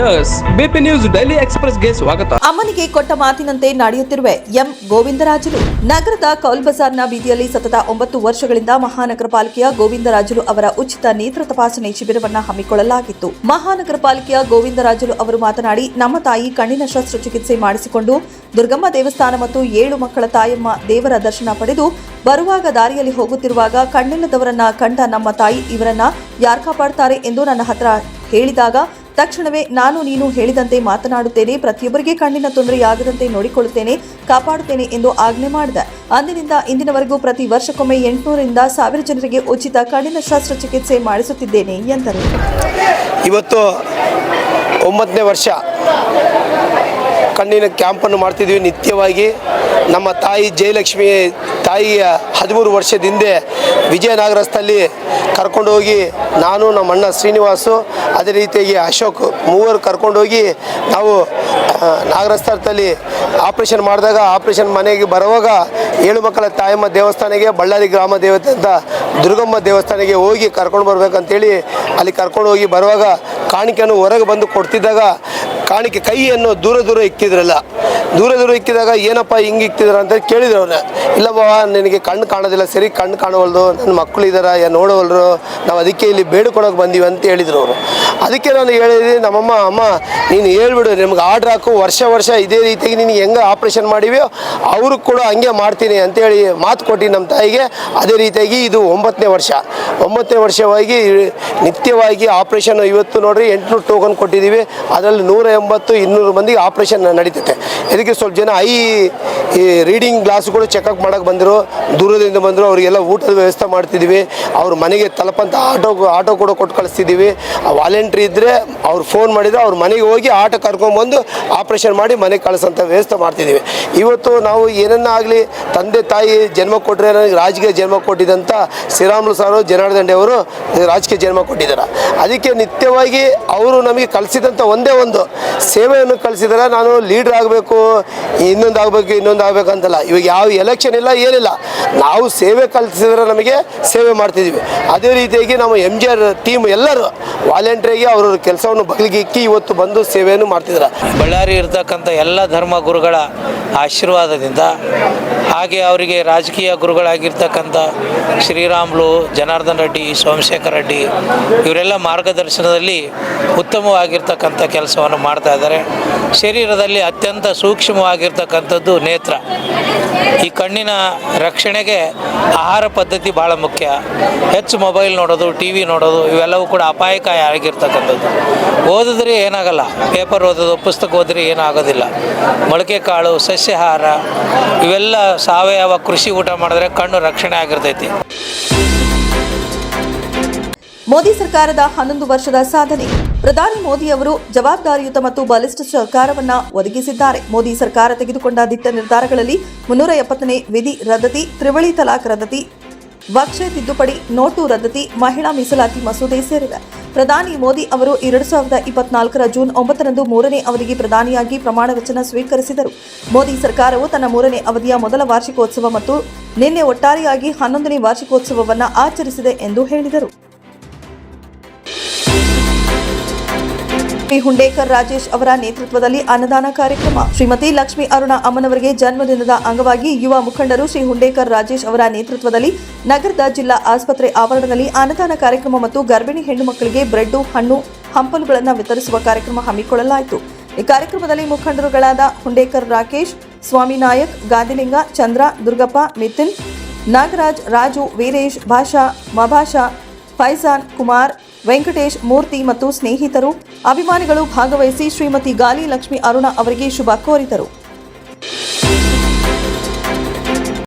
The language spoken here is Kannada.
ಎಸ್ ಬಿಪಿ ನ್ಯೂಸ್ ಡೈಲಿ ಎಕ್ಸ್‌ಪ್ರೆಸ್‌ಗೆ ಸ್ವಾಗತ. ಅಮ್ಮನಿಗೆ ಕೊಟ್ಟ ಮಾತಿನಂತೆ ನಡೆಯುತ್ತಿರುವ ಎಂ ಗೋವಿಂದರಾಜುಲು ನಗರದ ಕೌಲ್ ಬಜಾರ್ನ ಬೀದಿಯಲ್ಲಿ ಸತತ 9 ವರ್ಷಗಳಿಂದ ಮಹಾನಗರ ಪಾಲಿಕೆಯ ಗೋವಿಂದರಾಜುಲು ಅವರ ಉಚಿತ ನೇತ್ರ ತಪಾಸಣೆ ಶಿಬಿರವನ್ನು ಹಮ್ಮಿಕೊಳ್ಳಲಾಗಿತ್ತು. ಮಹಾನಗರ ಪಾಲಿಕೆಯ ಗೋವಿಂದರಾಜುಲು ಅವರು ಮಾತನಾಡಿ, ನಮ್ಮ ತಾಯಿ ಕಣ್ಣಿನ ಶಸ್ತ್ರಚಿಕಿತ್ಸೆ ಮಾಡಿಸಿಕೊಂಡು ದುರ್ಗಮ್ಮ ದೇವಸ್ಥಾನ ಮತ್ತು 7 ಮಕ್ಕಳ ತಾಯಮ್ಮ ದೇವರ ದರ್ಶನ ಪಡೆದು ಬರುವಾಗ ದಾರಿಯಲ್ಲಿ ಹೋಗುತ್ತಿರುವಾಗ ಕಣ್ಣಿಲ್ಲದವರನ್ನ ಕಂಡ ನಮ್ಮ ತಾಯಿ ಇವರನ್ನ ಯಾರು ಕಾಪಾಡ್ತಾರೆ ಎಂದು ನನ್ನ ಹತ್ರ ಹೇಳಿದಾಗ ತಕ್ಷಣವೇ ನಾನು ನೀನು ಹೇಳಿದಂತೆ ಮಾತನಾಡುತ್ತೇನೆ, ಪ್ರತಿಯೊಬ್ಬರಿಗೆ ಕಣ್ಣಿನ ತೊಂದರೆಯಾಗದಂತೆ ನೋಡಿಕೊಳ್ಳುತ್ತೇನೆ, ಕಾಪಾಡುತ್ತೇನೆ ಎಂದು ಆಜ್ಞೆ ಮಾಡಿದೆ. ಅಂದಿನಿಂದ ಇಂದಿನವರೆಗೂ ಪ್ರತಿ ವರ್ಷಕ್ಕೊಮ್ಮೆ 800 ರಿಂದ 1000 ಜನರಿಗೆ ಉಚಿತ ಕಣ್ಣಿನ ಶಸ್ತ್ರಚಿಕಿತ್ಸೆ ಮಾಡಿಸುತ್ತಿದ್ದೇನೆ ಎಂದರು. ಇವತ್ತು 9ನೇ ವರ್ಷ ಕಣ್ಣಿನ ಕ್ಯಾಂಪನ್ನು ಮಾಡ್ತಿದ್ದೀವಿ ನಿತ್ಯವಾಗಿ. ನಮ್ಮ ತಾಯಿ ಜಯಲಕ್ಷ್ಮಿ ತಾಯಿಯ 13 ವರ್ಷದ ಹಿಂದೆ ವಿಜಯನಗರಸ್ಥಲ್ಲಿ ಕರ್ಕೊಂಡು ಹೋಗಿ ನಾನು ನಮ್ಮ ಅಣ್ಣ ಶ್ರೀನಿವಾಸು ಅದೇ ರೀತಿಯಾಗಿ ಅಶೋಕ್ ಮೂವರು ಕರ್ಕೊಂಡೋಗಿ ನಾವು ನಾಗರಸ್ಥಳದಲ್ಲಿ ಆಪ್ರೇಷನ್ ಮಾಡಿದಾಗ ಆಪ್ರೇಷನ್ ಮನೆಗೆ ಬರುವಾಗ 7 ಮಕ್ಕಳ ತಾಯಮ್ಮ ದೇವಸ್ಥಾನಕ್ಕೆ ಬಳ್ಳಾರಿ ಗ್ರಾಮ ದೇವತೆ ಅಂತ ದುರ್ಗಮ್ಮ ದೇವಸ್ಥಾನಕ್ಕೆ ಹೋಗಿ ಕರ್ಕೊಂಡು ಬರ್ಬೇಕಂತೇಳಿ ಅಲ್ಲಿ ಕರ್ಕೊಂಡು ಹೋಗಿ ಬರುವಾಗ ಕಾಣಿಕೆಯನ್ನು ಹೊರಗೆ ಬಂದು ಕೊಡ್ತಿದ್ದಾಗ ಕಾಣಿಕೆ ಕೈಯನ್ನು ದೂರ ಇಕ್ಕಿದ್ರಲ್ಲ. ದೂರ ಇಕ್ಕಿದಾಗ ಏನಪ್ಪ ಹಿಂಗೆ ಇಕ್ತಿದ್ರ ಅಂತ ಕೇಳಿದ್ರು ಅವ್ರನ್ನ. ಇಲ್ಲ ಬಾವ, ನಿನಗೆ ಕಣ್ಣು ಕಾಣೋದಿಲ್ಲ, ಸರಿ ಕಣ್ಣು ಕಾಣವಲ್ದು, ನನ್ನ ಮಕ್ಕಳು ಇದ್ದಾರ ನೋಡವಲ್ರು, ನಾವು ಅದಕ್ಕೆ ಇಲ್ಲಿ ಬೇಡ್ಕೊಳಕ್ಕೆ ಬಂದೀವಿ ಅಂತ ಹೇಳಿದ್ರು ಅವರು. ಅದಕ್ಕೆ ನಾನು ಹೇಳಿದೆ ನಮ್ಮಮ್ಮ, ಅಮ್ಮ ನೀನು ಹೇಳ್ಬಿಡು, ನಿಮ್ಗೆ ಆರ್ಡ್ರ್ ಹಾಕು, ವರ್ಷ ಇದೇ ರೀತಿಯಾಗಿ ನಿನಗೆ ಹೆಂಗೆ ಆಪ್ರೇಷನ್ ಮಾಡಿವೋ ಅವರು ಕೂಡ ಹಂಗೆ ಮಾಡ್ತೀನಿ ಅಂತೇಳಿ ಮಾತು ಕೊಟ್ಟು ನಮ್ಮ ತಾಯಿಗೆ. ಅದೇ ರೀತಿಯಾಗಿ ಇದು 9ನೇ ವರ್ಷ. 9ನೇ ವರ್ಷವಾಗಿ ನಿತ್ಯವಾಗಿ ಆಪ್ರೇಷನ್. ಇವತ್ತು ನೋಡ್ರಿ 800 ಟೋಕನ್ ಕೊಟ್ಟಿದ್ದೀವಿ. ಅದರಲ್ಲಿ 180-200 ಮಂದಿಗೆ ಆಪ್ರೇಷನ್ ನಡೀತೈತೆ. ಇದಕ್ಕೆ ಸ್ವಲ್ಪ ಜನ ಈ ರೀಡಿಂಗ್ ಗ್ಲಾಸ್ಗಳು ಚೆಕಪ್ ಮಾಡೋಕ್ಕೆ ಬಂದರು, ದೂರದಿಂದ ಬಂದರು. ಅವರಿಗೆಲ್ಲ ಊಟದ ವ್ಯವಸ್ಥೆ ಮಾಡ್ತಿದ್ದೀವಿ. ಅವ್ರ ಮನೆಗೆ ತಲುಪಂಥ ಆಟೋ ಕೂಡ ಕೊಟ್ಟು ಕಳಿಸ್ತಿದ್ದೀವಿ. ವಾಲಂಟ್ರಿ ಇದ್ದರೆ ಅವ್ರು ಫೋನ್ ಮಾಡಿದರೆ ಅವ್ರ ಮನೆಗೆ ಹೋಗಿ ಆಟೋ ಕರ್ಕೊಂಡ್ಬಂದು ಆಪ್ರೇಷನ್ ಮಾಡಿ ಮನೆಗೆ ಕಳಿಸೋಂಥ ವ್ಯವಸ್ಥೆ ಮಾಡ್ತಿದ್ದೀವಿ. ಇವತ್ತು ನಾವು ಏನನ್ನಾಗಲಿ ತಂದೆ ತಾಯಿ ಜನ್ಮ ಕೊಟ್ಟರೆ ನನಗೆ ರಾಜಕೀಯ ಜನ್ಮ ಕೊಟ್ಟಿದ್ದಂಥ ಶ್ರೀರಾಮುಲು ಸಾರು ಜನಾರ್ದನ್ ಅವರು ರಾಜಕೀಯ ಜನ್ಮ ಕೊಟ್ಟಿದ್ದಾರೆ. ಅದಕ್ಕೆ ನಿತ್ಯವಾಗಿ ಅವರು ನಮಗೆ ಕಲಿಸಿದಂಥ ಒಂದೇ ಒಂದು ಸೇವೆಯನ್ನು ಕಲಿಸಿದ್ದಾರೆ. ನಾನು ಲೀಡ್ರ್ ಆಗಬೇಕು, ಇನ್ನೊಂದು ಆಗಬೇಕಂತಲ್ಲ. ಇವಾಗ ಯಾವ ಎಲೆಕ್ಷನ್ ಇಲ್ಲ, ಏನಿಲ್ಲ, ನಾವು ಸೇವೆ ಕಲಿಸಿದ್ರೆ ನಮಗೆ ಸೇವೆ ಮಾಡ್ತಿದ್ದೀವಿ. ಅದೇ ರೀತಿಯಾಗಿ ನಮ್ಮ MJR ಟೀಮ್ ಎಲ್ಲರೂ ವಾಲಂಟ್ರಿಯಾಗಿ ಅವ್ರ ಕೆಲಸವನ್ನು ಬಗಲಿಗೆ ಇಕ್ಕಿ ಇವತ್ತು ಬಂದು ಸೇವೆಯನ್ನು ಮಾಡ್ತಿದ್ದಾರೆ. ಬಳ್ಳಾರಿ ಇರ್ತಕ್ಕಂಥ ಎಲ್ಲ ಧರ್ಮ ಗುರುಗಳ ಆಶೀರ್ವಾದದಿಂದ, ಹಾಗೆ ಅವರಿಗೆ ರಾಜಕೀಯ ಗುರುಗಳಾಗಿರ್ತಕ್ಕಂಥ ಶ್ರೀರಾಮುಲು, ಜನಾರ್ದನ್ ರೆಡ್ಡಿ, ಸೋಮಶೇಖರ್ ರೆಡ್ಡಿ ಇವರೆಲ್ಲ ಮಾರ್ಗದರ್ಶನದಲ್ಲಿ ಉತ್ತಮವಾಗಿರ್ತಕ್ಕಂಥ ಕೆಲಸವನ್ನು ಮಾಡ್ತಾ ಇದ್ದಾರೆ. ಶರೀರದಲ್ಲಿ ಅತ್ಯಂತ ಸೂಕ್ಷ್ಮವಾಗಿರ್ತಕ್ಕಂಥದ್ದು ನೇತ್ರ. ಈ ಕಣ್ಣಿನ ರಕ್ಷಣೆಗೆ ಆಹಾರ ಪದ್ಧತಿ ಭಾಳ ಮುಖ್ಯ. ಹೆಚ್ಚು ಮೊಬೈಲ್ ನೋಡೋದು, TV ನೋಡೋದು ಇವೆಲ್ಲವೂ ಕೂಡ ಅಪಾಯಕಾರಿ ಆಗಿರ್ತಕ್ಕಂಥದ್ದು. ಓದಿದ್ರೆ ಏನಾಗಲ್ಲ, ಪೇಪರ್ ಓದೋದು, ಪುಸ್ತಕ ಓದಿದ್ರೆ ಏನಾಗೋದಿಲ್ಲ. ಮೊಳಕೆ ಕಾಳು, ಸಸ್ಯಾಹಾರ ಇವೆಲ್ಲ ಸಾವಯವ ಕೃಷಿ ಊಟ ಮಾಡಿದ್ರೆ ಕಣ್ಣು ರಕ್ಷಣೆ ಆಗಿರ್ತೈತಿ. ಮೋದಿ ಸರ್ಕಾರದ 11 ವರ್ಷದ ಸಾಧನೆ. ಪ್ರಧಾನಿ ಮೋದಿ ಅವರು ಜವಾಬ್ದಾರಿಯುತ ಮತ್ತು ಬಲಿಷ್ಠ ಸರ್ಕಾರವನ್ನ ಒದಗಿಸಿದ್ದಾರೆ. ಮೋದಿ ಸರ್ಕಾರ ತೆಗೆದುಕೊಂಡ ದಿಟ್ಟ ನಿರ್ಧಾರಗಳಲ್ಲಿ 370ನೇ ವಿಧಿ ರದ್ದತಿ, ತ್ರಿವಳಿ ತಲಾಖ್ ರದ್ದತಿ, ವಕ್ಫೆ ತಿದ್ದುಪಡಿ, ನೋಟು ರದ್ದತಿ, ಮಹಿಳಾ ಮೀಸಲಾತಿ ಮಸೂದೆ ಸೇರಿವೆ. ಪ್ರಧಾನಿ ಮೋದಿ ಅವರು 2024ರ ಜೂನ್ 9ರಂದು 3ನೇ ಅವಧಿಗೆ ಪ್ರಧಾನಿಯಾಗಿ ಪ್ರಮಾಣ ವಚನ ಸ್ವೀಕರಿಸಿದರು. ಮೋದಿ ಸರ್ಕಾರವು ತನ್ನ 3ನೇ ಅವಧಿಯ ಮೊದಲ ವಾರ್ಷಿಕೋತ್ಸವ ಮತ್ತು ನಿನ್ನೆ ಒಟ್ಟಾರೆಯಾಗಿ 11ನೇ ವಾರ್ಷಿಕೋತ್ಸವವನ್ನು ಆಚರಿಸಿದೆ ಎಂದು ಹೇಳಿದರು. ಹುಂಡೇಕರ್ ರಾಜೇಶ್ ಅವರ ನೇತೃತ್ವದಲ್ಲಿ ಅನ್ನದಾನ ಕಾರ್ಯಕ್ರಮ. ಶ್ರೀಮತಿ ಲಕ್ಷ್ಮೀ ಅರುಣ ಅಮ್ಮನವರಿಗೆ ಜನ್ಮದಿನದ ಅಂಗವಾಗಿ ಯುವ ಮುಖಂಡರು ಶ್ರೀ ಹುಂಡೇಕರ್ ರಾಜೇಶ್ ಅವರ ನೇತೃತ್ವದಲ್ಲಿ ನಗರದ ಜಿಲ್ಲಾ ಆಸ್ಪತ್ರೆ ಆವರಣದಲ್ಲಿ ಅನ್ನದಾನ ಕಾರ್ಯಕ್ರಮ ಮತ್ತು ಗರ್ಭಿಣಿ ಹೆಣ್ಣು ಮಕ್ಕಳಿಗೆ ಬ್ರೆಡ್, ಹಣ್ಣು, ಹಂಪಲುಗಳನ್ನು ವಿತರಿಸುವ ಕಾರ್ಯಕ್ರಮ ಹಮ್ಮಿಕೊಳ್ಳಲಾಯಿತು. ಈ ಕಾರ್ಯಕ್ರಮದಲ್ಲಿ ಮುಖಂಡರುಗಳಾದ ಹುಂಡೇಕರ್ ರಾಕೇಶ್, ಸ್ವಾಮಿ ನಾಯಕ್, ಗಾದಿಲಿಂಗ, ಚಂದ್ರ, ದುರ್ಗಪ್ಪ, ಮಿಥುನ್, ನಾಗರಾಜ್, ರಾಜು, ವೀರೇಶ್, ಭಾಷಾ, ಮಭಾಷಾ, ಫೈಜಾನ್, ಕುಮಾರ್, ವೆಂಕಟೇಶ್, ಮೂರ್ತಿ ಮತ್ತು ಸ್ನೇಹಿತರು, ಅಭಿಮಾನಿಗಳು ಭಾಗವಹಿಸಿ ಶ್ರೀಮತಿ ಗಾಲಿ ಲಕ್ಷ್ಮಿ ಅರುಣ ಅವರಿಗೆ ಶುಭ ಕೋರಿದರು.